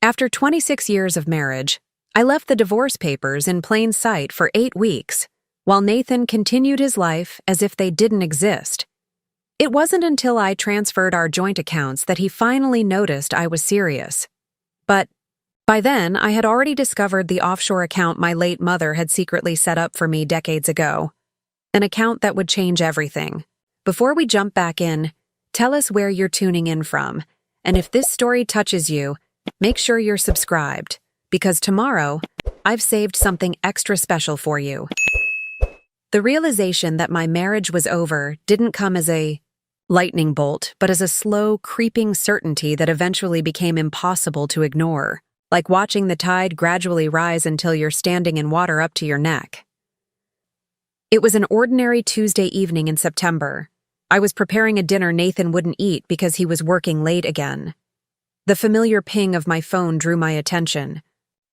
After 26 years of marriage, I left the divorce papers in plain sight for 8 weeks, while Nathan continued his life as if they didn't exist. It wasn't until I transferred our joint accounts that he finally noticed I was serious. But by then, I had already discovered the offshore account my late mother had secretly set up for me decades ago. An account that would change everything. Before we jump back in, tell us where you're tuning in from, and if this story touches you, make sure you're subscribed, because tomorrow, I've saved something extra special for you. The realization that my marriage was over didn't come as a lightning bolt, but as a slow, creeping certainty that eventually became impossible to ignore, like watching the tide gradually rise until you're standing in water up to your neck. It was an ordinary Tuesday evening in September. I was preparing a dinner Nathan wouldn't eat because he was working late again. The familiar ping of my phone drew my attention.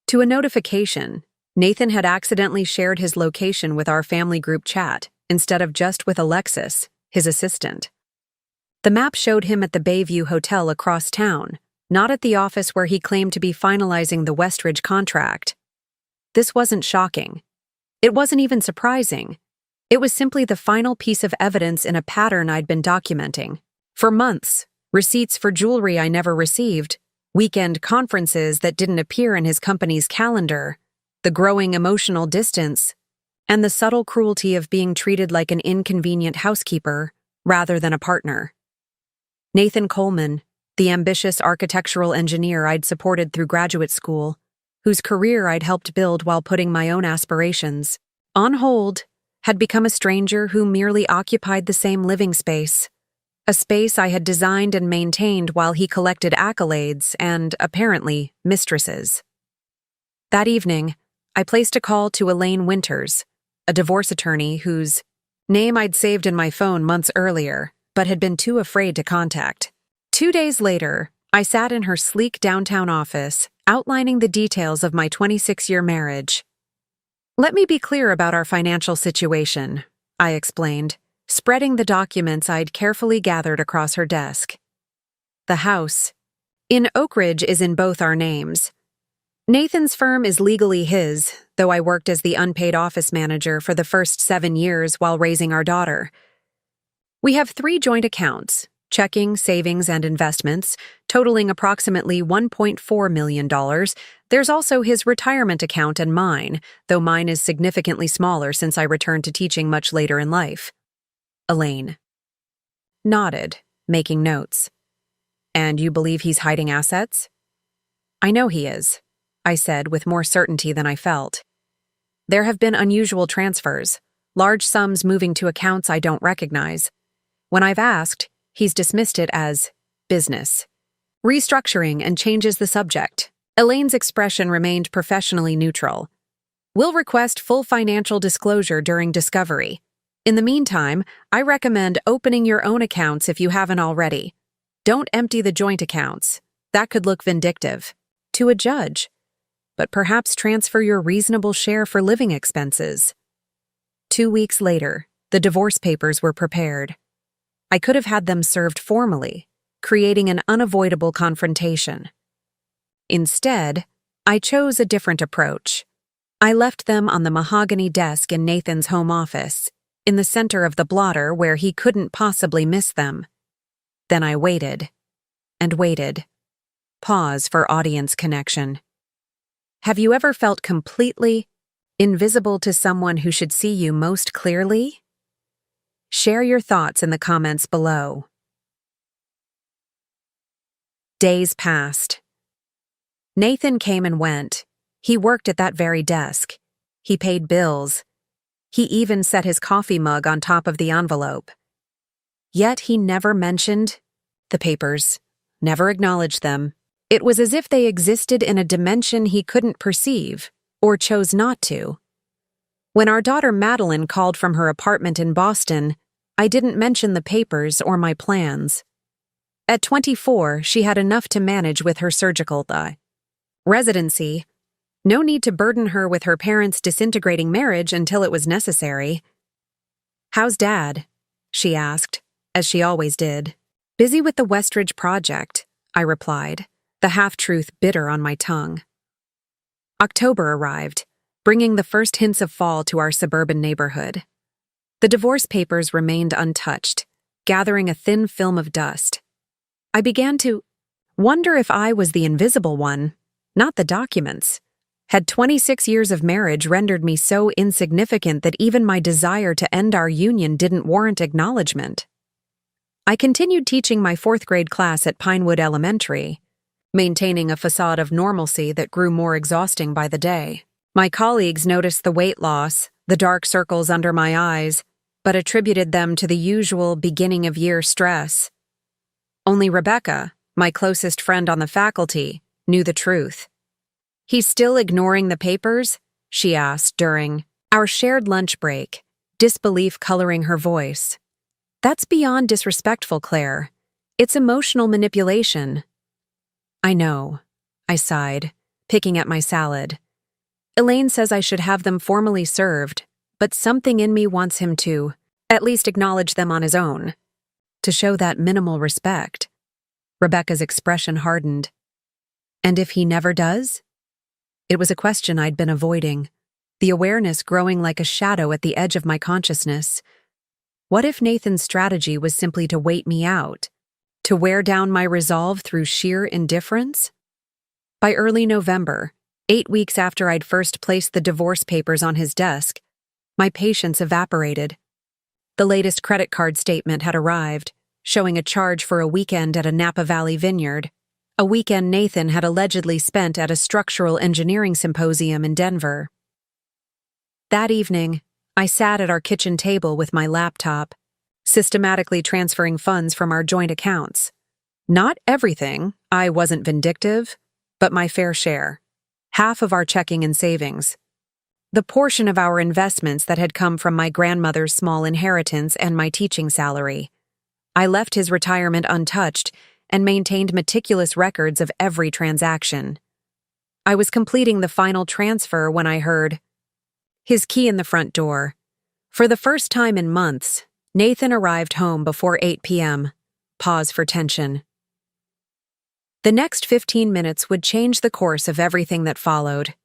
To a notification, Nathan had accidentally shared his location with our family group chat, instead of just with Alexis, his assistant. The map showed him at the Bayview Hotel across town, not at the office where he claimed to be finalizing the Westridge contract. This wasn't shocking. It wasn't even surprising. It was simply the final piece of evidence in a pattern I'd been documenting. For months, receipts for jewelry I never received, weekend conferences that didn't appear in his company's calendar, the growing emotional distance, and the subtle cruelty of being treated like an inconvenient housekeeper rather than a partner. Nathan Coleman, the ambitious architectural engineer I'd supported through graduate school, whose career I'd helped build while putting my own aspirations on hold, had become a stranger who merely occupied the same living space, a space I had designed and maintained while he collected accolades and, apparently, mistresses. That evening, I placed a call to Elaine Winters, a divorce attorney whose name I'd saved in my phone months earlier, but had been too afraid to contact. 2 days later, I sat in her sleek downtown office, outlining the details of my 26-year marriage. "Let me be clear about our financial situation," I explained, spreading the documents I'd carefully gathered across her desk. "The house in Oak Ridge is in both our names. Nathan's firm is legally his, though I worked as the unpaid office manager for the first 7 years while raising our daughter. We have 3 joint accounts, checking, savings, and investments, totaling approximately $1.4 million. There's also his retirement account and mine, though mine is significantly smaller since I returned to teaching much later in life." Elaine nodded, making notes. "And you believe he's hiding assets?" "I know he is," I said with more certainty than I felt. "There have been unusual transfers, large sums moving to accounts I don't recognize. When I've asked, he's dismissed it as business. Restructuring and changes the subject." Elaine's expression remained professionally neutral. "We'll request full financial disclosure during discovery. In the meantime, I recommend opening your own accounts if you haven't already. Don't empty the joint accounts. That could look vindictive to a judge. But perhaps transfer your reasonable share for living expenses." 2 weeks later, the divorce papers were prepared. I could have had them served formally, creating an unavoidable confrontation. Instead, I chose a different approach. I left them on the mahogany desk in Nathan's home office, in the center of the blotter where he couldn't possibly miss them. Then I waited, and waited. Pause for audience connection. Have you ever felt completely invisible to someone who should see you most clearly? Share your thoughts in the comments below. Days passed. Nathan came and went. He worked at that very desk. He paid bills. He even set his coffee mug on top of the envelope. Yet he never mentioned the papers, never acknowledged them. It was as if they existed in a dimension he couldn't perceive, or chose not to. When our daughter Madeline called from her apartment in Boston, I didn't mention the papers or my plans. At 24, she had enough to manage with her surgical residency. No need to burden her with her parents' disintegrating marriage until it was necessary. "How's Dad?" she asked, as she always did. "Busy with the Westridge project," I replied. the half-truth bitter on my tongue. October arrived, bringing the first hints of fall to our suburban neighborhood. The divorce papers remained untouched, gathering a thin film of dust. I began to wonder if I was the invisible one, not the documents. Had 26 years of marriage rendered me so insignificant that even my desire to end our union didn't warrant acknowledgement? I continued teaching my fourth-grade class at Pinewood Elementary, maintaining a facade of normalcy that grew more exhausting by the day. My colleagues noticed the weight loss, the dark circles under my eyes, but attributed them to the usual beginning-of-year stress. Only Rebecca, my closest friend on the faculty, knew the truth. "He's still ignoring the papers?" she asked during our shared lunch break, disbelief coloring her voice. "That's beyond disrespectful, Claire. It's emotional manipulation." "I know," I sighed, picking at my salad. "Elaine says I should have them formally served, but something in me wants him to at least acknowledge them on his own, to show that minimal respect." Rebecca's expression hardened. "And if he never does?" It was a question I'd been avoiding, the awareness growing like a shadow at the edge of my consciousness. What if Nathan's strategy was simply to wait me out, to wear down my resolve through sheer indifference? By early November, 8 weeks after I'd first placed the divorce papers on his desk, my patience evaporated. The latest credit card statement had arrived, showing a charge for a weekend at a Napa Valley vineyard, a weekend Nathan had allegedly spent at a structural engineering symposium in Denver. That evening, I sat at our kitchen table with my laptop, systematically transferring funds from our joint accounts. Not everything, I wasn't vindictive, but my fair share. Half of our checking and savings. The portion of our investments that had come from my grandmother's small inheritance and my teaching salary. I left his retirement untouched and maintained meticulous records of every transaction. I was completing the final transfer when I heard his key in the front door. For the first time in months, Nathan arrived home before 8 p.m. Pause for tension. The next 15 minutes would change the course of everything that followed.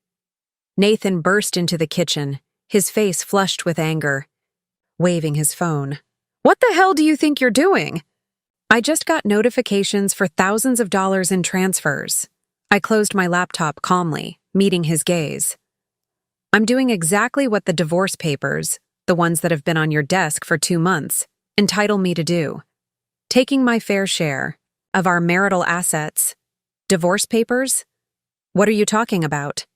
Nathan burst into the kitchen, his face flushed with anger, waving his phone. "What the hell do you think you're doing?" "I just got notifications for thousands of dollars in transfers." I closed my laptop calmly, meeting his gaze. "I'm doing exactly what the divorce papers, the ones that have been on your desk for 2 months, entitle me to do. Taking my fair share of our marital assets." "Divorce papers? What are you talking about?"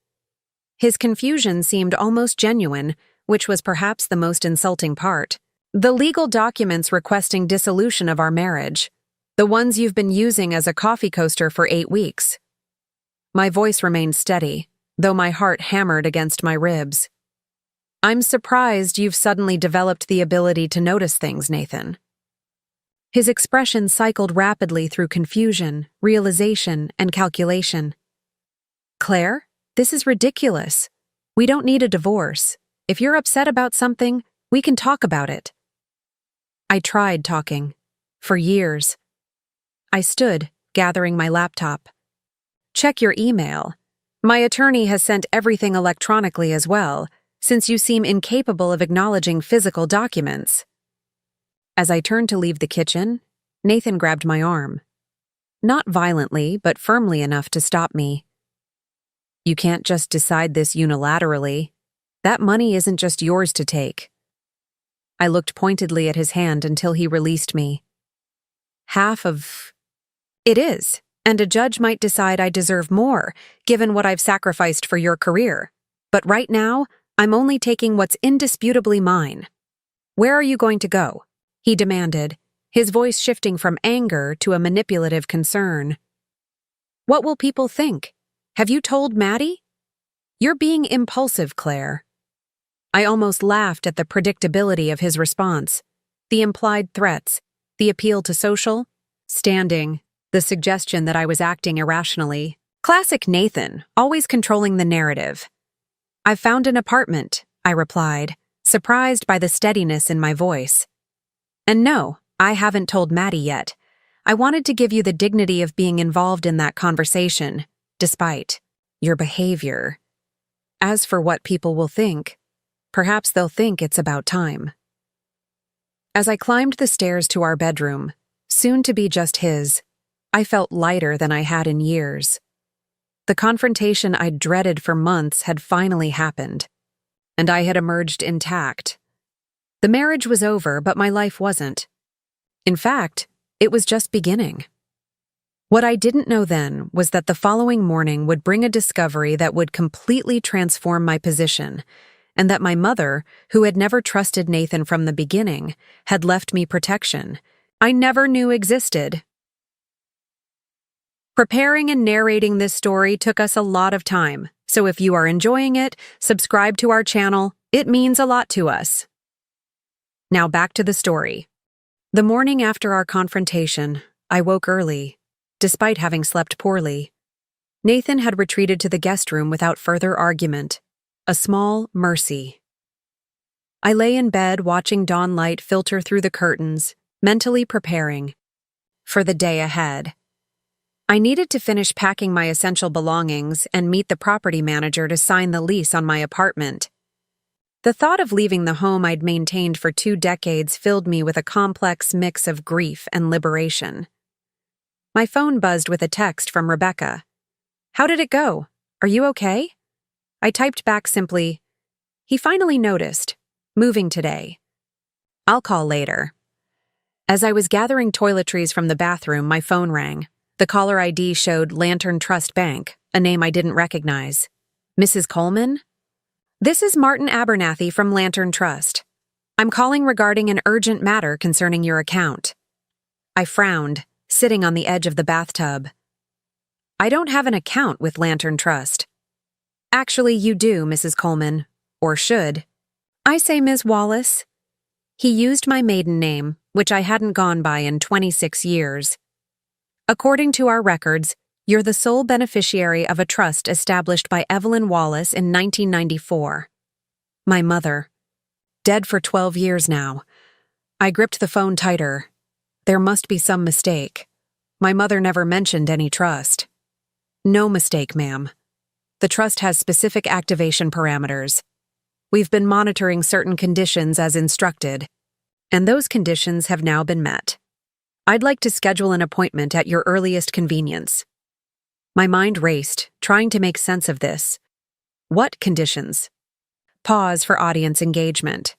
His confusion seemed almost genuine, which was perhaps the most insulting part. "The legal documents requesting dissolution of our marriage. The ones you've been using as a coffee coaster for 8 weeks. My voice remained steady, though my heart hammered against my ribs. "I'm surprised you've suddenly developed the ability to notice things, Nathan." His expression cycled rapidly through confusion, realization, and calculation. "Claire, this is ridiculous. We don't need a divorce. If you're upset about something, we can talk about it." I tried talking. For years. I stood, gathering my laptop. "Check your email. My attorney has sent everything electronically as well, since you seem incapable of acknowledging physical documents." As I turned to leave the kitchen, Nathan grabbed my arm. Not violently, but firmly enough to stop me. "You can't just decide this unilaterally. That money isn't just yours to take." I looked pointedly at his hand until he released me. "Half of it is, and a judge might decide I deserve more, given what I've sacrificed for your career. But right now, I'm only taking what's indisputably mine." "Where are you going to go?" he demanded, his voice shifting from anger to a manipulative concern. "What will people think? Have you told Maddie?" "You're being impulsive, Claire." I almost laughed at the predictability of his response, the implied threats, the appeal to social standing, the suggestion that I was acting irrationally. Classic Nathan, always controlling the narrative. "I've found an apartment," I replied, surprised by the steadiness in my voice. "And no, I haven't told Maddie yet. I wanted to give you the dignity of being involved in that conversation, despite your behavior. As for what people will think, perhaps they'll think it's about time. As I climbed the stairs to our bedroom, soon to be just his, I felt lighter than I had in years. The confrontation I'd dreaded for months had finally happened, and I had emerged intact. The marriage was over, but my life wasn't. In fact, it was just beginning. What I didn't know then was that the following morning would bring a discovery that would completely transform my position, and that my mother, who had never trusted Nathan from the beginning, had left me protection I never knew existed. Preparing and narrating this story took us a lot of time, so if you are enjoying it, subscribe to our channel. It means a lot to us. Now back to the story. The morning after our confrontation, I woke early, despite having slept poorly. Nathan had retreated to the guest room without further argument, a small mercy. I lay in bed watching dawn light filter through the curtains, mentally preparing for the day ahead. I needed to finish packing my essential belongings and meet the property manager to sign the lease on my apartment. The thought of leaving the home I'd maintained for 2 decades filled me with a complex mix of grief and liberation. My phone buzzed with a text from Rebecca. "How did it go? Are you okay?" I typed back simply, "He finally noticed. Moving today. I'll call later." As I was gathering toiletries from the bathroom, my phone rang. The caller ID showed Lantern Trust Bank, a name I didn't recognize. "Mrs. Coleman?" "This is Martin Abernathy from Lantern Trust. I'm calling regarding an urgent matter concerning your account." I frowned, sitting on the edge of the bathtub. "I don't have an account with Lantern Trust." "Actually, you do, Mrs. Coleman. Or should." "I say Ms. Wallace." He used my maiden name, which I hadn't gone by in 26 years. "According to our records, you're the sole beneficiary of a trust established by Evelyn Wallace in 1994. My mother. Dead for 12 years now. I gripped the phone tighter. There must be some mistake. My mother never mentioned any trust. "No mistake, ma'am. The trust has specific activation parameters. We've been monitoring certain conditions as instructed, and those conditions have now been met. I'd like to schedule an appointment at your earliest convenience." My mind raced, trying to make sense of this. What conditions? Pause for audience engagement.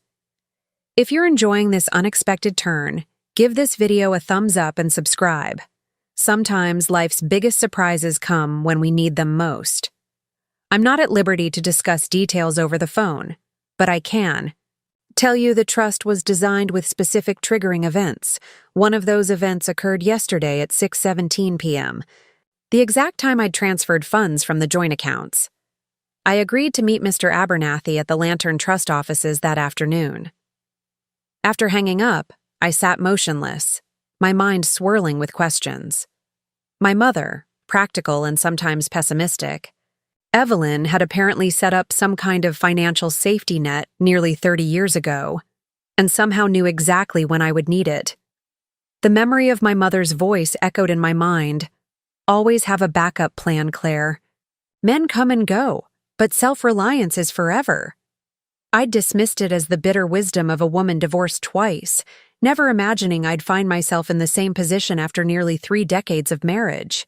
If you're enjoying this unexpected turn, give this video a thumbs up and subscribe. Sometimes life's biggest surprises come when we need them most. I'm not at liberty to discuss details over the phone, but I can tell you the trust was designed with specific triggering events. One of those events occurred yesterday at 6:17 p.m., the exact time I'd transferred funds from the joint accounts. I agreed to meet Mr. Abernathy at the Lantern Trust offices that afternoon. After hanging up, I sat motionless, my mind swirling with questions. My mother, practical and sometimes pessimistic. Evelyn had apparently set up some kind of financial safety net nearly 30 years ago, and somehow knew exactly when I would need it. The memory of my mother's voice echoed in my mind. "Always have a backup plan, Claire. Men come and go, but self-reliance is forever." I'd dismissed it as the bitter wisdom of a woman divorced twice, never imagining I'd find myself in the same position after nearly 3 decades of marriage.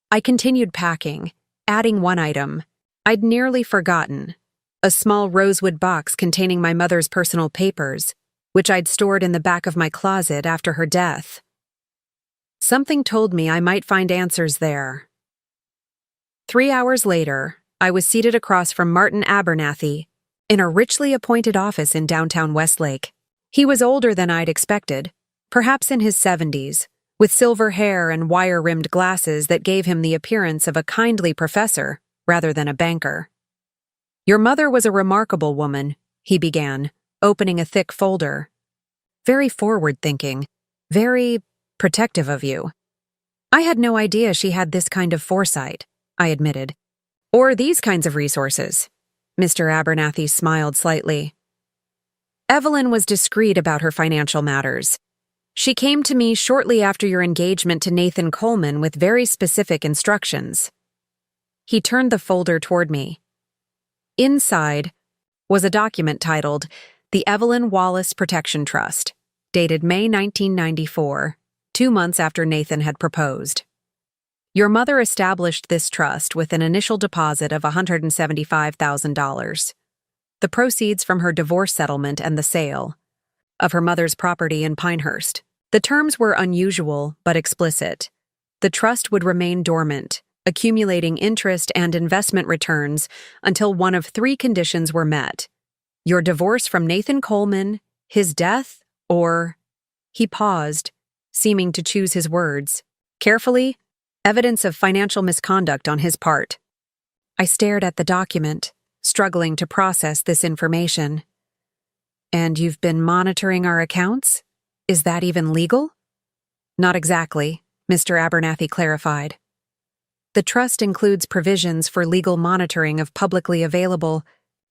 I continued packing, adding one item I'd nearly forgotten, a small rosewood box containing my mother's personal papers, which I'd stored in the back of my closet after her death. Something told me I might find answers there. 3 hours later, I was seated across from Martin Abernathy in a richly appointed office in downtown Westlake. He was older than I'd expected, perhaps in his 70s, with silver hair and wire-rimmed glasses that gave him the appearance of a kindly professor rather than a banker. "Your mother was a remarkable woman," he began, opening a thick folder. "Very forward-thinking, very protective of you." "I had no idea she had this kind of foresight," I admitted. "Or these kinds of resources." Mr. Abernathy smiled slightly. "Evelyn was discreet about her financial matters. She came to me shortly after your engagement to Nathan Coleman with very specific instructions. He turned the folder toward me. Inside was a document titled The Evelyn Wallace Protection Trust, dated May 1994, 2 months after Nathan had proposed. Your mother established this trust with an initial deposit of $175,000. The proceeds from her divorce settlement and the sale of her mother's property in Pinehurst. The terms were unusual but explicit. The trust would remain dormant, accumulating interest and investment returns until one of 3 conditions were met: your divorce from Nathan Coleman, his death, or— He paused, seeming to choose his words carefully, evidence of financial misconduct on his part. I stared at the document, struggling to process this information. And you've been monitoring our accounts? Is that even legal? Not exactly, Mr. Abernathy clarified. The trust includes provisions for legal monitoring of publicly available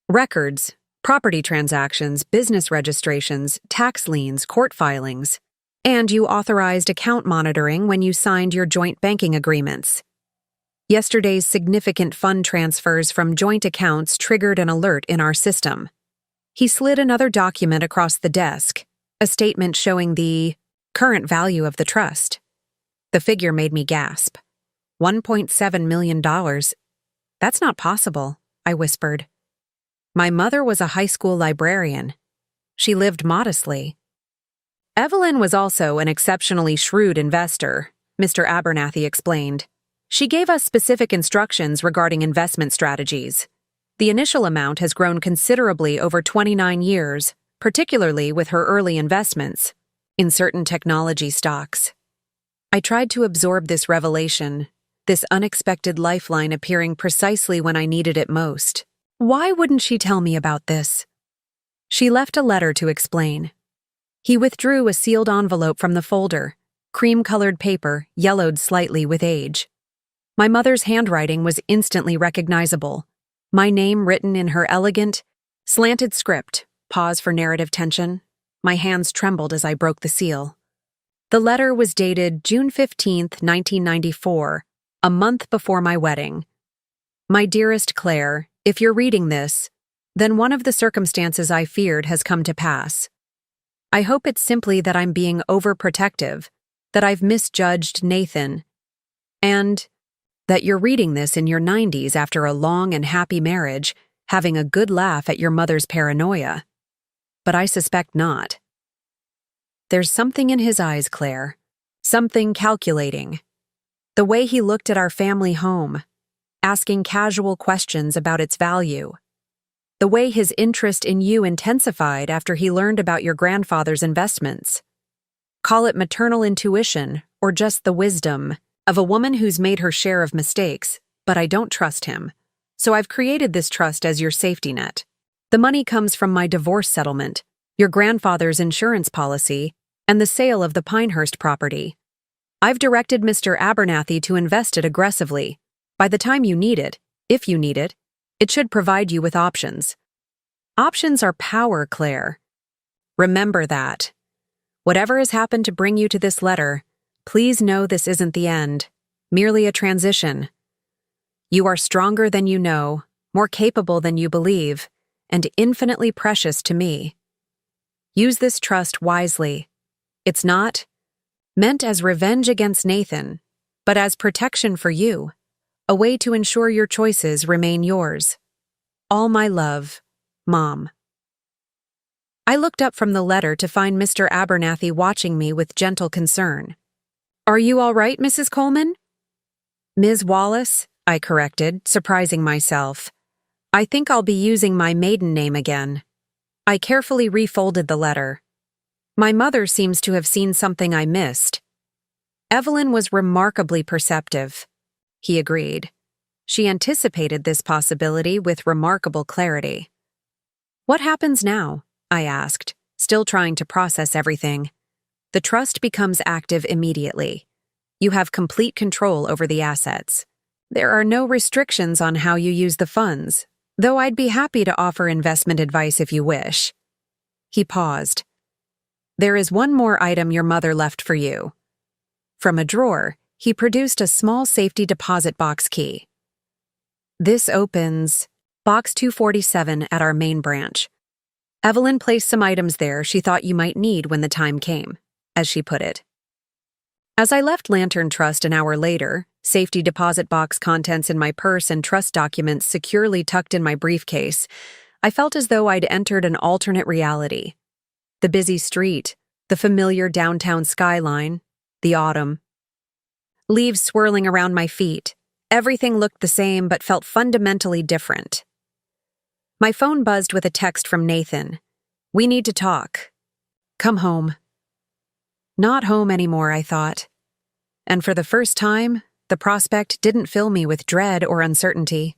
records, property transactions, business registrations, tax liens, court filings, and you authorized account monitoring when you signed your joint banking agreements. Yesterday's significant fund transfers from joint accounts triggered an alert in our system. He slid another document across the desk, a statement showing the current value of the trust. The figure made me gasp. $1.7 million. That's not possible, I whispered. My mother was a high school librarian. She lived modestly. Evelyn was also an exceptionally shrewd investor, Mr. Abernathy explained. She gave us specific instructions regarding investment strategies. The initial amount has grown considerably over 29 years, particularly with her early investments in certain technology stocks. I tried to absorb this revelation, this unexpected lifeline appearing precisely when I needed it most. Why wouldn't she tell me about this? She left a letter to explain. He withdrew a sealed envelope from the folder, cream-colored paper, yellowed slightly with age. My mother's handwriting was instantly recognizable, my name written in her elegant, slanted script. Pause for narrative tension. My hands trembled as I broke the seal. The letter was dated June 15, 1994, a month before my wedding. My dearest Claire, if you're reading this, then one of the circumstances I feared has come to pass. I hope it's simply that I'm being overprotective, that I've misjudged Nathan, and that you're reading this in your 90s after a long and happy marriage, having a good laugh at your mother's paranoia. But I suspect not. There's something in his eyes, Claire. Something calculating. The way he looked at our family home, asking casual questions about its value. The way his interest in you intensified after he learned about your grandfather's investments. Call it maternal intuition or just the wisdom of a woman who's made her share of mistakes, but I don't trust him. So I've created this trust as your safety net. The money comes from my divorce settlement, your grandfather's insurance policy, and the sale of the Pinehurst property. I've directed Mr. Abernathy to invest it aggressively. By the time you need it, if you need it, it should provide you with options. Options are power, Claire. Remember that. Whatever has happened to bring you to this letter, please know this isn't the end, merely a transition. You are stronger than you know, more capable than you believe, and infinitely precious to me. Use this trust wisely. It's not meant as revenge against Nathan, but as protection for you, a way to ensure your choices remain yours. All my love, Mom. I looked up from the letter to find Mr. Abernathy watching me with gentle concern. Are you all right, Mrs. Coleman? Ms. Wallace, I corrected, surprising myself. I think I'll be using my maiden name again. I carefully refolded the letter. My mother seems to have seen something I missed. Evelyn was remarkably perceptive. He agreed. She anticipated this possibility with remarkable clarity. What happens now? I asked, still trying to process everything. The trust becomes active immediately. You have complete control over the assets. There are no restrictions on how you use the funds, though I'd be happy to offer investment advice if you wish. He paused. There is one more item your mother left for you. From a drawer, he produced a small safety deposit box key. This opens Box 247 at our main branch. Evelyn placed some items there she thought you might need when the time came, as she put it. As I left Lantern Trust an hour later, safety deposit box contents in my purse and trust documents securely tucked in my briefcase, I felt as though I'd entered an alternate reality. The busy street, the familiar downtown skyline, the autumn. Leaves swirling around my feet. Everything looked the same but felt fundamentally different. My phone buzzed with a text from Nathan. "We need to talk. Come home." Not home anymore, I thought. And for the first time, the prospect didn't fill me with dread or uncertainty.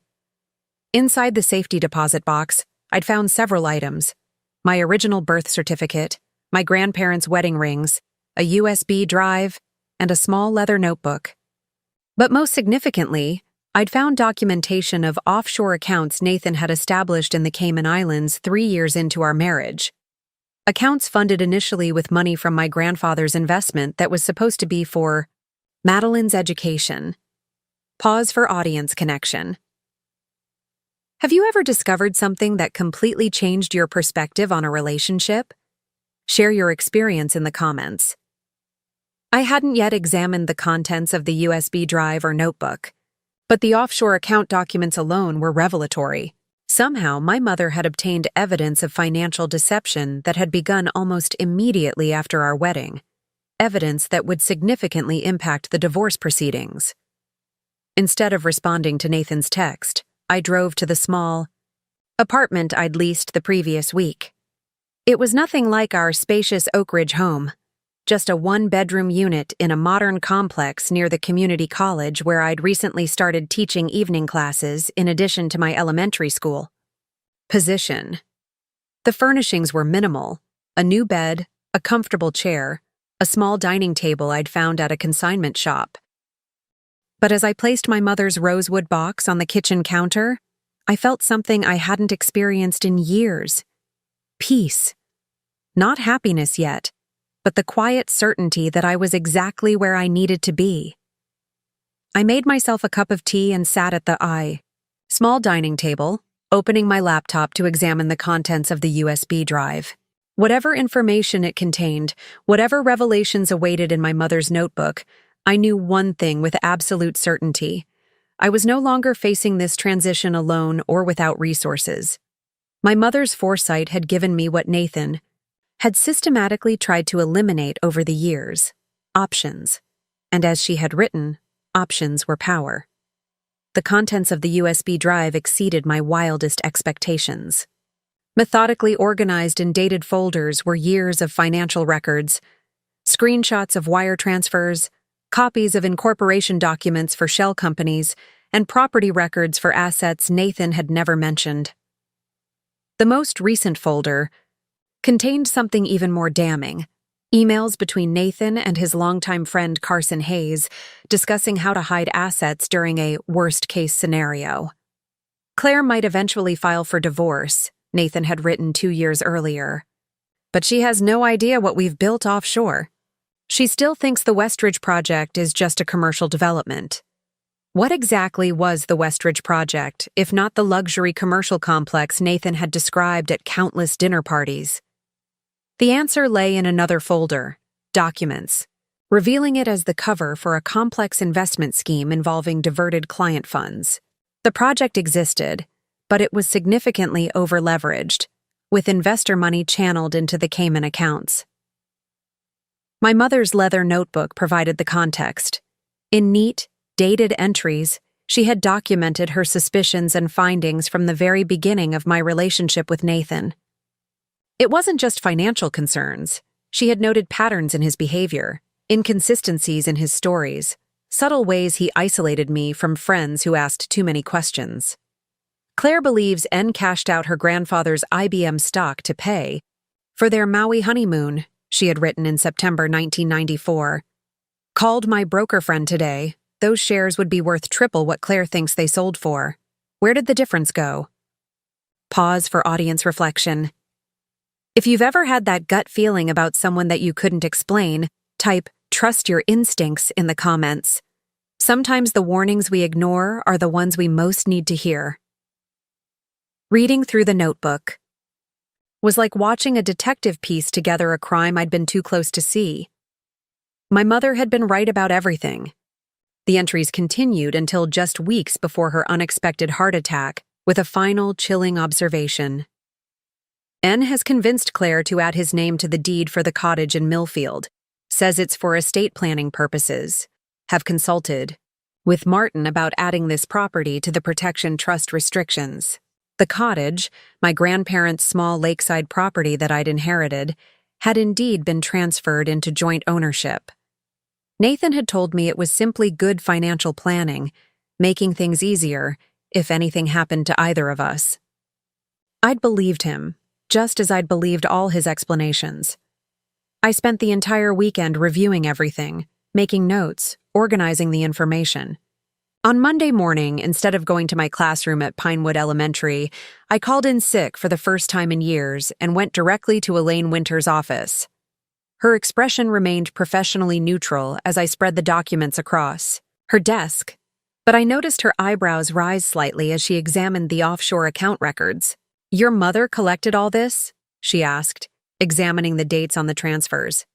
Inside the safety deposit box, I'd found several items: my original birth certificate, my grandparents' wedding rings, a USB drive, and a small leather notebook. But most significantly, I'd found documentation of offshore accounts Nathan had established in the Cayman Islands 3 years into our marriage. Accounts funded initially with money from my grandfather's investment that was supposed to be for Madeline's education. Pause for audience connection. Have you ever discovered something that completely changed your perspective on a relationship? Share your experience in the comments. I hadn't yet examined the contents of the USB drive or notebook, but the offshore account documents alone were revelatory. Somehow, my mother had obtained evidence of financial deception that had begun almost immediately after our wedding, evidence that would significantly impact the divorce proceedings. Instead of responding to Nathan's text, I drove to the small apartment I'd leased the previous week. It was nothing like our spacious Oak Ridge home, just a one-bedroom unit in a modern complex near the community college where I'd recently started teaching evening classes in addition to my elementary school. Position. The furnishings were minimal: a new bed, a comfortable chair, a small dining table I'd found at a consignment shop. But as I placed my mother's rosewood box on the kitchen counter, I felt something I hadn't experienced in years. Peace. Not happiness yet, but the quiet certainty that I was exactly where I needed to be. I made myself a cup of tea and sat at the small dining table, opening my laptop to examine the contents of the USB drive. Whatever information it contained, whatever revelations awaited in my mother's notebook, I knew one thing with absolute certainty. I was no longer facing this transition alone or without resources. My mother's foresight had given me what Nathan had systematically tried to eliminate over the years: options. And as she had written, options were power. The contents of the USB drive exceeded my wildest expectations. Methodically organized in dated folders were years of financial records, screenshots of wire transfers, copies of incorporation documents for shell companies, and property records for assets Nathan had never mentioned. The most recent folder contained something even more damning: emails between Nathan and his longtime friend Carson Hayes discussing how to hide assets during a worst-case scenario. Claire might eventually file for divorce, Nathan had written 2 years earlier. But she has no idea what we've built offshore. She still thinks the Westridge project is just a commercial development. What exactly was the Westridge project, if not the luxury commercial complex Nathan had described at countless dinner parties? The answer lay in another folder: documents, revealing it as the cover for a complex investment scheme involving diverted client funds. The project existed, but it was significantly over-leveraged, with investor money channeled into the Cayman accounts. My mother's leather notebook provided the context. In neat, dated entries, she had documented her suspicions and findings from the very beginning of my relationship with Nathan. It wasn't just financial concerns. She had noted patterns in his behavior, inconsistencies in his stories, subtle ways he isolated me from friends who asked too many questions. Claire believes N cashed out her grandfather's IBM stock to pay for their Maui honeymoon, she had written in September 1994. Called my broker friend today. Those shares would be worth triple what Claire thinks they sold for. Where did the difference go? Pause for audience reflection. If you've ever had that gut feeling about someone that you couldn't explain, type "trust your instincts" in the comments. Sometimes the warnings we ignore are the ones we most need to hear. Reading through the notebook was like watching a detective piece together a crime I'd been too close to see. My mother had been right about everything. The entries continued until just weeks before her unexpected heart attack, with a final chilling observation. N has convinced Claire to add his name to the deed for the cottage in Millfield. Says it's for estate planning purposes. Have consulted with Martin about adding this property to the protection trust restrictions. The cottage, my grandparents' small lakeside property that I'd inherited, had indeed been transferred into joint ownership. Nathan had told me it was simply good financial planning, making things easier if anything happened to either of us. I'd believed him, just as I'd believed all his explanations. I spent the entire weekend reviewing everything, making notes, organizing the information. On Monday morning, instead of going to my classroom at Pinewood Elementary, I called in sick for the first time in years and went directly to Elaine Winter's office. Her expression remained professionally neutral as I spread the documents across her desk, but I noticed her eyebrows rise slightly as she examined the offshore account records. "Your mother collected all this?" she asked, examining the dates on the transfers.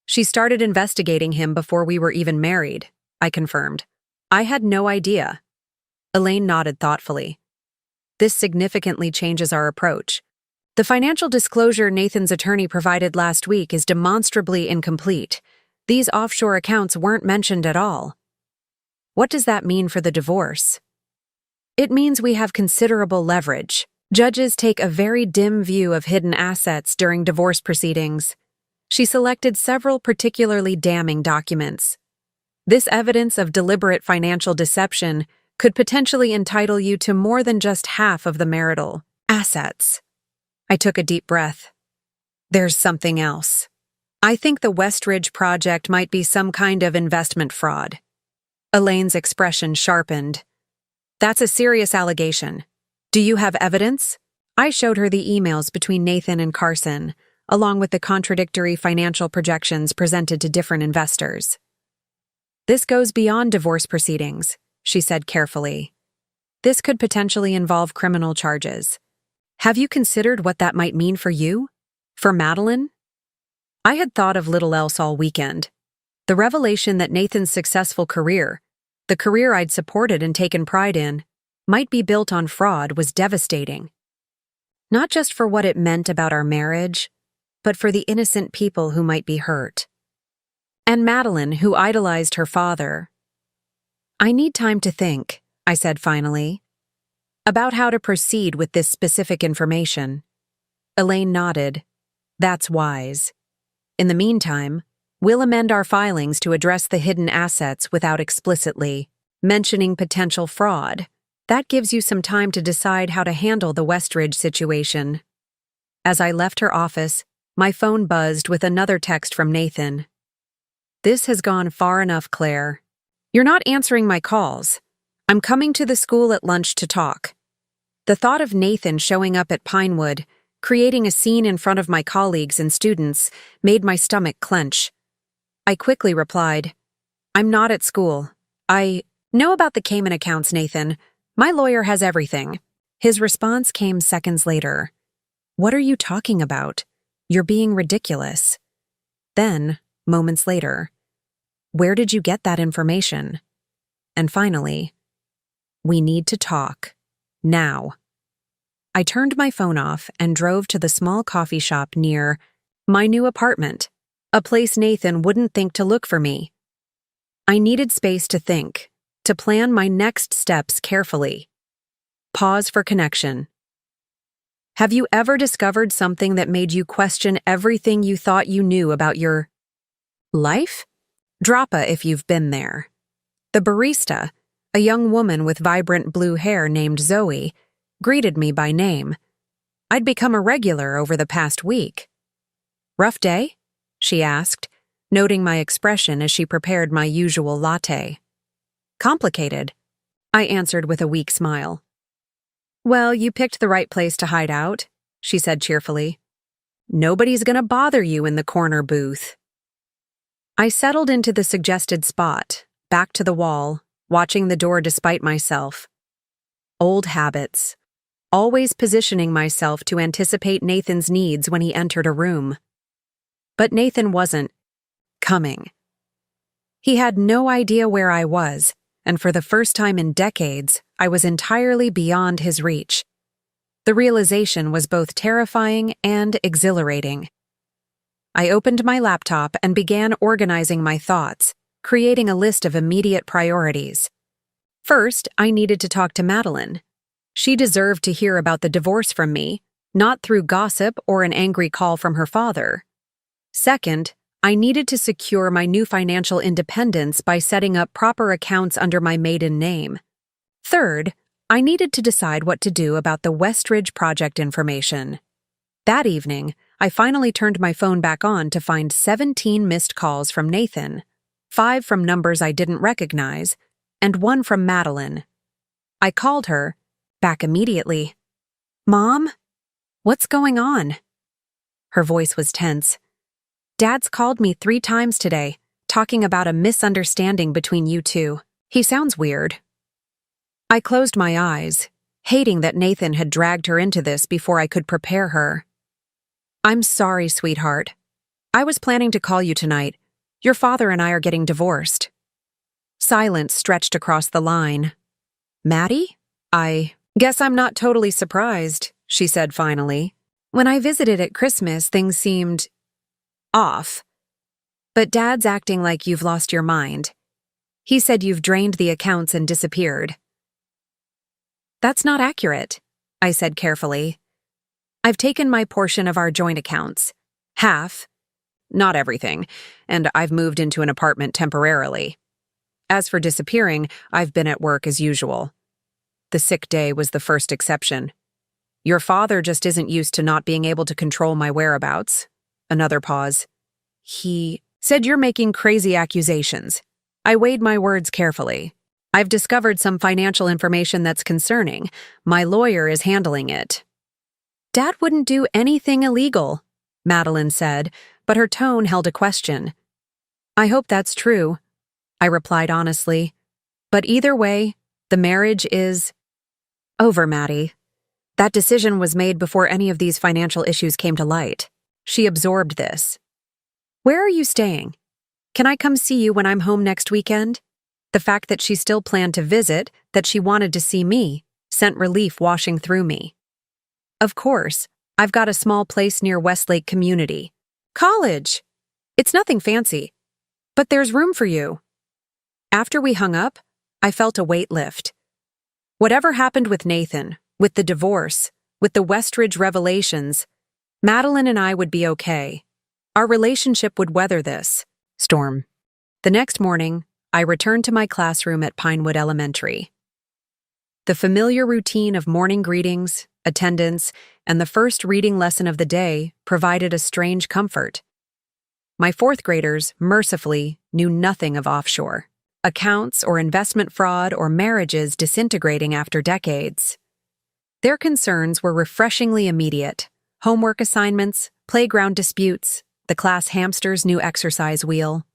"She started investigating him before we were even married," I confirmed. "I had no idea." Elaine nodded thoughtfully. "This significantly changes our approach. The financial disclosure Nathan's attorney provided last week is demonstrably incomplete. These offshore accounts weren't mentioned at all." "What does that mean for the divorce?" "It means we have considerable leverage. Judges take a very dim view of hidden assets during divorce proceedings." She selected several particularly damning documents. "This evidence of deliberate financial deception could potentially entitle you to more than just half of the marital assets." I took a deep breath. "There's something else. I think the Westridge project might be some kind of investment fraud." Elaine's expression sharpened. "That's a serious allegation. Do you have evidence?" I showed her the emails between Nathan and Carson, along with the contradictory financial projections presented to different investors. "This goes beyond divorce proceedings," she said carefully. "This could potentially involve criminal charges. Have you considered what that might mean for you? For Madeline?" I had thought of little else all weekend. The revelation that Nathan's successful career, the career I'd supported and taken pride in, might be built on fraud was devastating. Not just for what it meant about our marriage, but for the innocent people who might be hurt. And Madeline, who idolized her father. "I need time to think," I said finally, "about how to proceed with this specific information." Elaine nodded. "That's wise. In the meantime, we'll amend our filings to address the hidden assets without explicitly mentioning potential fraud. That gives you some time to decide how to handle the Westridge situation." As I left her office, my phone buzzed with another text from Nathan. "This has gone far enough, Claire. You're not answering my calls. I'm coming to the school at lunch to talk." The thought of Nathan showing up at Pinewood, creating a scene in front of my colleagues and students, made my stomach clench. I quickly replied, "I'm not at school. I know about the Cayman accounts, Nathan. My lawyer has everything." His response came seconds later. "What are you talking about? You're being ridiculous." Then, moments later, "Where did you get that information?" And finally, "We need to talk. Now." I turned my phone off and drove to the small coffee shop near my new apartment, a place Nathan wouldn't think to look for me. I needed space to think, to plan my next steps carefully. Pause for connection. Have you ever discovered something that made you question everything you thought you knew about your life? Drop a if you've been there. The barista, a young woman with vibrant blue hair named Zoe, greeted me by name. I'd become a regular over the past week. "Rough day?" she asked, noting my expression as she prepared my usual latte. "Complicated," I answered with a weak smile. "Well, you picked the right place to hide out," she said cheerfully. Nobody's gonna bother you in the corner booth. I settled into the suggested spot, back to the wall, watching the door despite myself. Old habits. Always positioning myself to anticipate Nathan's needs when he entered a room. But Nathan wasn't coming. He had no idea where I was, and for the first time in decades, I was entirely beyond his reach. The realization was both terrifying and exhilarating. I opened my laptop and began organizing my thoughts, creating a list of immediate priorities. First, I needed to talk to Madeline. She deserved to hear about the divorce from me, not through gossip or an angry call from her father. Second, I needed to secure my new financial independence by setting up proper accounts under my maiden name. Third, I needed to decide what to do about the Westridge project information. That evening, I finally turned my phone back on to find 17 missed calls from Nathan, 5 from numbers I didn't recognize, and 1 from Madeline. I called her, back immediately. "Mom? What's going on?" Her voice was tense. "Dad's called me 3 times today, talking about a misunderstanding between you two. He sounds weird." I closed my eyes, hating that Nathan had dragged her into this before I could prepare her. "I'm sorry, sweetheart. I was planning to call you tonight. Your father and I are getting divorced." Silence stretched across the line. "Maddie? I guess I'm not totally surprised," she said finally. "When I visited at Christmas, things seemed off. But Dad's acting like you've lost your mind. He said you've drained the accounts and disappeared." "That's not accurate," I said carefully. "I've taken my portion of our joint accounts. Half. Not everything. And I've moved into an apartment temporarily. As for disappearing, I've been at work as usual. The sick day was the first exception. Your father just isn't used to not being able to control my whereabouts." Another pause. "He said you're making crazy accusations." I weighed my words carefully. "I've discovered some financial information that's concerning. My lawyer is handling it." "Dad wouldn't do anything illegal," Madeline said, but her tone held a question. "I hope that's true," I replied honestly. "But either way, the marriage is over, Maddie. That decision was made before any of these financial issues came to light." She absorbed this. "Where are you staying? Can I come see you when I'm home next weekend?" The fact that she still planned to visit, that she wanted to see me, sent relief washing through me. "Of course, I've got a small place near Westlake Community College. It's nothing fancy, but there's room for you." After we hung up, I felt a weight lift. Whatever happened with Nathan, with the divorce, with the Westridge revelations, Madeline and I would be okay. Our relationship would weather this storm. The next morning, I returned to my classroom at Pinewood Elementary. The familiar routine of morning greetings, attendance, and the first reading lesson of the day provided a strange comfort. My 4th graders, mercifully, knew nothing of offshore, accounts or investment fraud or marriages disintegrating after decades. Their concerns were refreshingly immediate: homework assignments, playground disputes, the class hamster's new exercise wheel.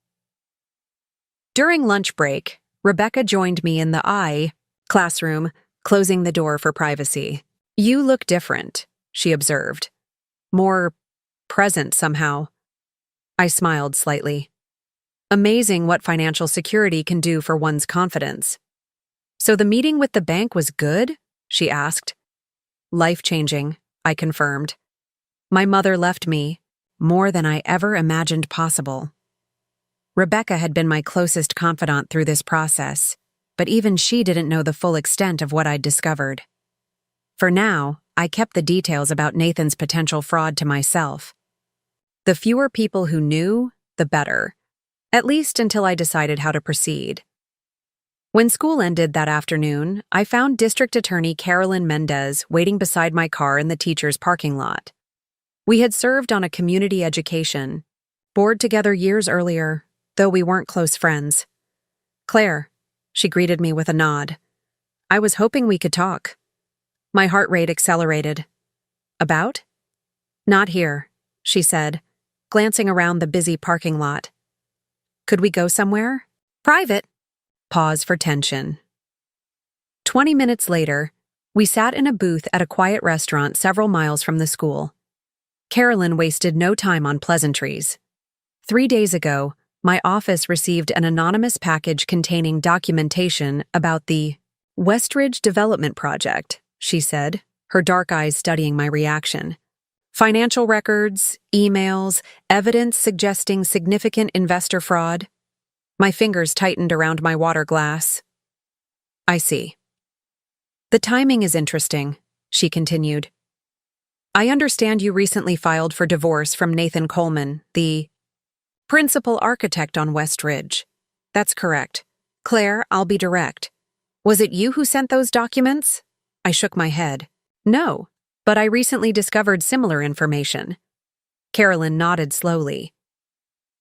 During lunch break, Rebecca joined me in the classroom, closing the door for privacy. "You look different," she observed. "More present somehow." I smiled slightly. Amazing what financial security can do for one's confidence. "So the meeting with the bank was good?" she asked. "Life-changing," I confirmed. "My mother left me more than I ever imagined possible." Rebecca had been my closest confidant through this process, but even she didn't know the full extent of what I'd discovered. For now, I kept the details about Nathan's potential fraud to myself. The fewer people who knew, the better, at least until I decided how to proceed. When school ended that afternoon, I found District Attorney Carolyn Mendez waiting beside my car in the teacher's parking lot. We had served on a community education, board together years earlier, though we weren't close friends. "Claire," she greeted me with a nod. "I was hoping we could talk." My heart rate accelerated. "About?" "Not here," she said, glancing around the busy parking lot. Could we go somewhere? Private. Pause for tension. 20 minutes later, we sat in a booth at a quiet restaurant several miles from the school. Carolyn wasted no time on pleasantries. 3 days ago, my office received an anonymous package containing documentation about the Westridge Development Project, she said, her dark eyes studying my reaction. Financial records, emails, evidence suggesting significant investor fraud. My fingers tightened around my water glass. I see. The timing is interesting, she continued. I understand you recently filed for divorce from Nathan Coleman, the principal architect on Westridge. That's correct. Claire, I'll be direct. Was it you who sent those documents? I shook my head. No, but I recently discovered similar information. Carolyn nodded slowly.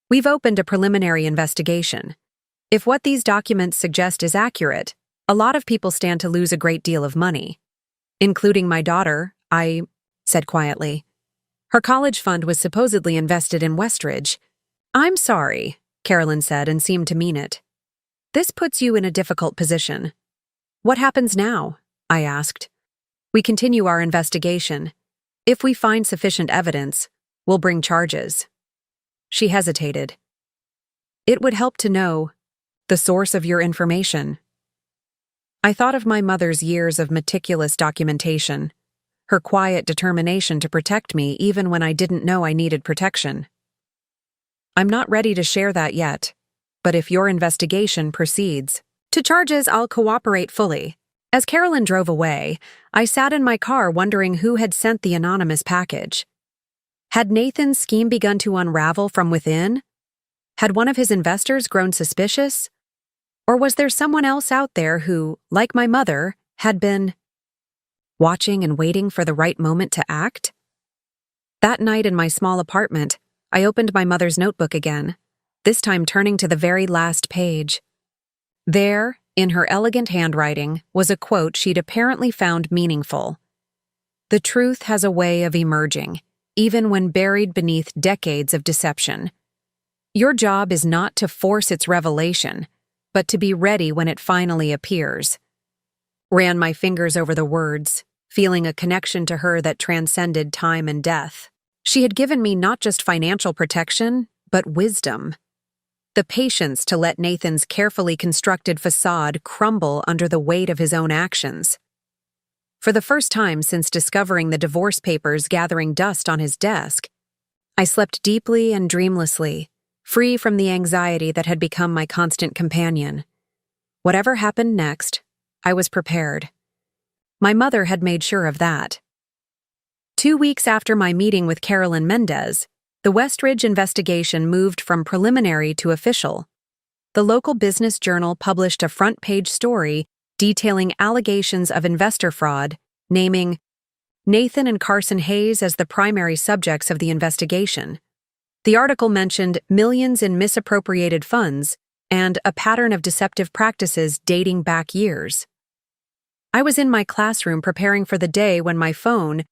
We've opened a preliminary investigation. If what these documents suggest is accurate, a lot of people stand to lose a great deal of money. Including my daughter, I said quietly. Her college fund was supposedly invested in Westridge. I'm sorry, Carolyn said and seemed to mean it. This puts you in a difficult position. What happens now? I asked. We continue our investigation. If we find sufficient evidence, we'll bring charges. She hesitated. It would help to know the source of your information. I thought of my mother's years of meticulous documentation, her quiet determination to protect me even when I didn't know I needed protection. I'm not ready to share that yet, but if your investigation proceeds to charges, I'll cooperate fully. As Carolyn drove away, I sat in my car wondering who had sent the anonymous package. Had Nathan's scheme begun to unravel from within? Had one of his investors grown suspicious? Or was there someone else out there who, like my mother, had been watching and waiting for the right moment to act? That night in my small apartment, I opened my mother's notebook again, this time turning to the very last page. There, in her elegant handwriting, was a quote she'd apparently found meaningful. The truth has a way of emerging, even when buried beneath decades of deception. Your job is not to force its revelation, but to be ready when it finally appears. Ran my fingers over the words, feeling a connection to her that transcended time and death. She had given me not just financial protection, but wisdom. The patience to let Nathan's carefully constructed facade crumble under the weight of his own actions. For the first time since discovering the divorce papers gathering dust on his desk, I slept deeply and dreamlessly, free from the anxiety that had become my constant companion. Whatever happened next, I was prepared. My mother had made sure of that. 2 weeks after my meeting with Carolyn Mendez, the Westridge investigation moved from preliminary to official. The local business journal published a front-page story detailing allegations of investor fraud, naming Nathan and Carson Hayes as the primary subjects of the investigation. The article mentioned millions in misappropriated funds and a pattern of deceptive practices dating back years. I was in my classroom preparing for the day when my phone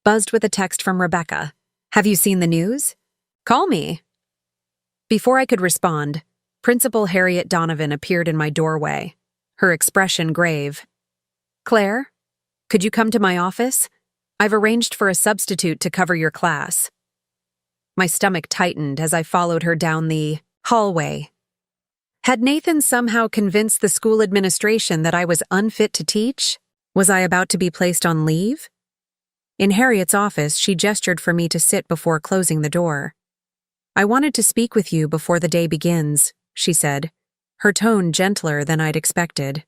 buzzed with a text from Rebecca. Have you seen the news? Call me. Before I could respond, Principal Harriet Donovan appeared in my doorway, her expression grave. Claire, could you come to my office? I've arranged for a substitute to cover your class. My stomach tightened as I followed her down the hallway. Had Nathan somehow convinced the school administration that I was unfit to teach? Was I about to be placed on leave? In Harriet's office, she gestured for me to sit before closing the door. I wanted to speak with you before the day begins, she said, her tone gentler than I'd expected.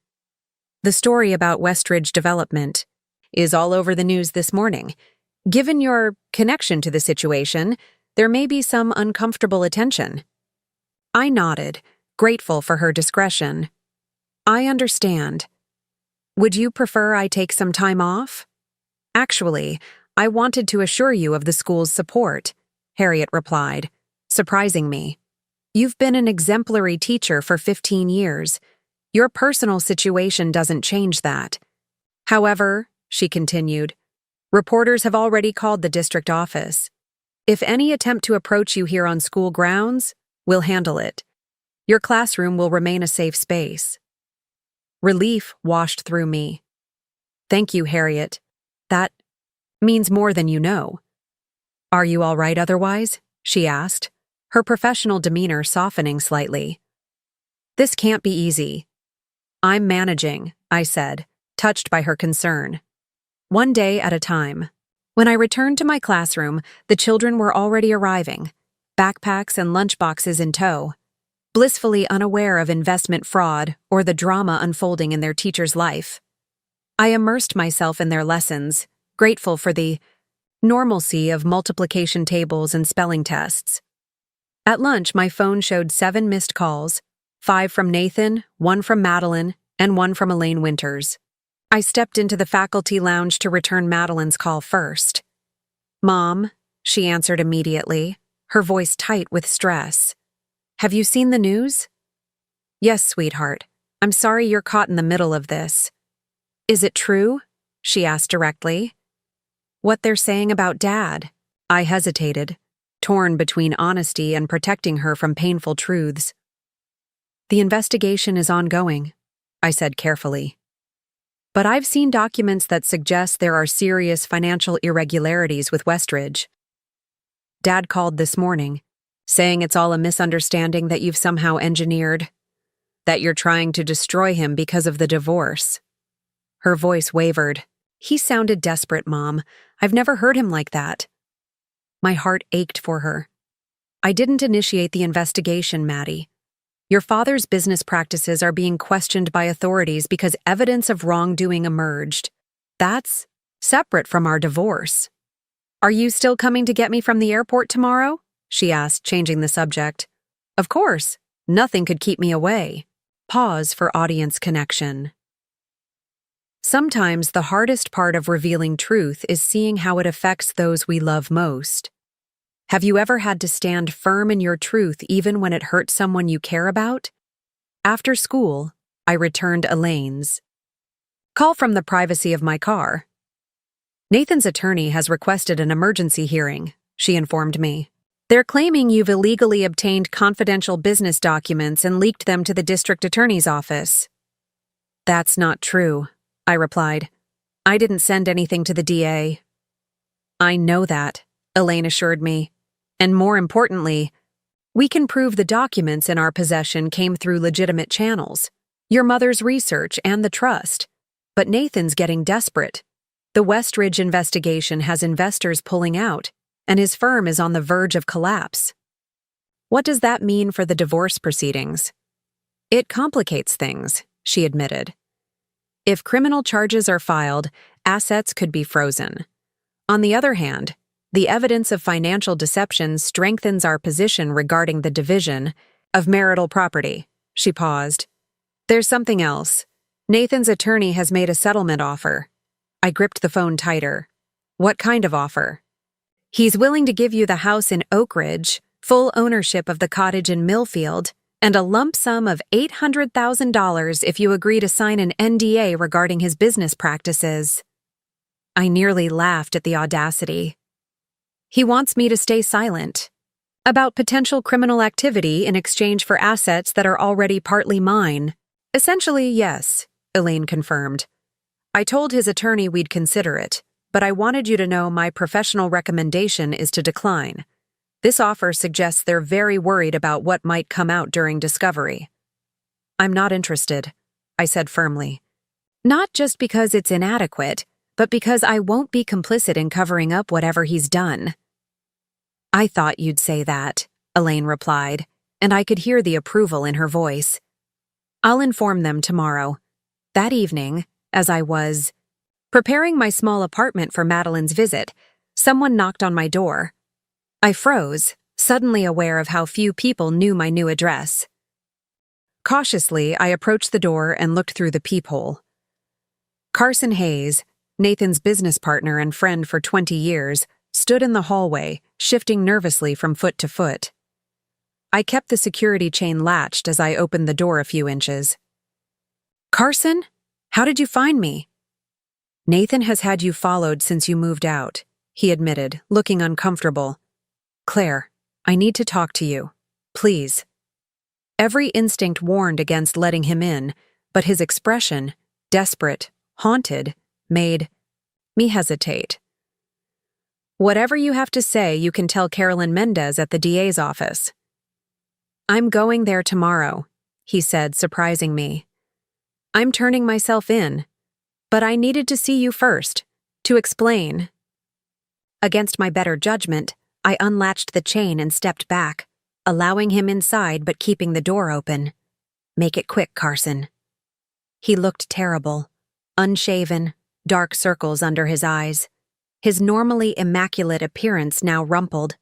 The story about Westridge Development is all over the news this morning. Given your connection to the situation, there may be some uncomfortable attention. I nodded, grateful for her discretion. I understand. Would you prefer I take some time off? Actually, I wanted to assure you of the school's support, Harriet replied, surprising me. You've been an exemplary teacher for 15 years. Your personal situation doesn't change that. However, she continued, reporters have already called the district office. If any attempt to approach you here on school grounds, we'll handle it. Your classroom will remain a safe space. Relief washed through me. Thank you, Harriet. That means more than you know. Are you all right otherwise? She asked, her professional demeanor softening slightly. This can't be easy. I'm managing, I said, touched by her concern. One day at a time. When I returned to my classroom, the children were already arriving, backpacks and lunchboxes in tow, blissfully unaware of investment fraud or the drama unfolding in their teacher's life. I immersed myself in their lessons, grateful for the normalcy of multiplication tables and spelling tests. At lunch, my phone showed 7 missed calls, 5 from Nathan, 1 from Madeline, and 1 from Elaine Winters. I stepped into the faculty lounge to return Madeline's call first. Mom, she answered immediately, her voice tight with stress. Have you seen the news? Yes, sweetheart. I'm sorry you're caught in the middle of this. Is it true? She asked directly. What they're saying about Dad? I hesitated, torn between honesty and protecting her from painful truths. The investigation is ongoing, I said carefully. But I've seen documents that suggest there are serious financial irregularities with Westridge. Dad called this morning, saying it's all a misunderstanding that you've somehow engineered, that you're trying to destroy him because of the divorce. Her voice wavered. He sounded desperate, Mom. I've never heard him like that. My heart ached for her. I didn't initiate the investigation, Maddie. Your father's business practices are being questioned by authorities because evidence of wrongdoing emerged. That's separate from our divorce. Are you still coming to get me from the airport tomorrow? She asked, changing the subject. Of course. Nothing could keep me away. Pause for audience connection. Sometimes the hardest part of revealing truth is seeing how it affects those we love most. Have you ever had to stand firm in your truth even when it hurts someone you care about? After school, I returned Elaine's call from the privacy of my car. Nathan's attorney has requested an emergency hearing, she informed me. They're claiming you've illegally obtained confidential business documents and leaked them to the district attorney's office. That's not true, I replied. I didn't send anything to the DA. I know that, Elaine assured me. And more importantly, we can prove the documents in our possession came through legitimate channels, your mother's research and the trust. But Nathan's getting desperate. The Westridge investigation has investors pulling out, and his firm is on the verge of collapse. What does that mean for the divorce proceedings? It complicates things, she admitted. If criminal charges are filed, assets could be frozen. On the other hand, the evidence of financial deception strengthens our position regarding the division of marital property. She paused. There's something else. Nathan's attorney has made a settlement offer. I gripped the phone tighter. What kind of offer? He's willing to give you the house in Oak Ridge, full ownership of the cottage in Millfield, and a lump sum of $800,000 if you agree to sign an NDA regarding his business practices. I nearly laughed at the audacity. He wants me to stay silent about potential criminal activity in exchange for assets that are already partly mine. Essentially, yes, Elaine confirmed. I told his attorney we'd consider it, but I wanted you to know my professional recommendation is to decline. This offer suggests they're very worried about what might come out during discovery. I'm not interested, I said firmly. Not just because it's inadequate, but because I won't be complicit in covering up whatever he's done. I thought you'd say that, Elaine replied, and I could hear the approval in her voice. I'll inform them tomorrow. That evening, as I was preparing my small apartment for Madeline's visit, someone knocked on my door. I froze, suddenly aware of how few people knew my new address. Cautiously, I approached the door and looked through the peephole. Carson Hayes, Nathan's business partner and friend for 20 years, stood in the hallway, shifting nervously from foot to foot. I kept the security chain latched as I opened the door a few inches. Carson? How did you find me? Nathan has had you followed since you moved out, he admitted, looking uncomfortable. Claire, I need to talk to you. Please. Every instinct warned against letting him in, but his expression, desperate, haunted, made me hesitate. Whatever you have to say, you can tell Carolyn Mendez at the DA's office. I'm going there tomorrow, he said, surprising me. I'm turning myself in, but I needed to see you first, to explain. Against my better judgment, I unlatched the chain and stepped back, allowing him inside but keeping the door open. Make it quick, Carson. He looked terrible, unshaven, dark circles under his eyes, his normally immaculate appearance now rumpled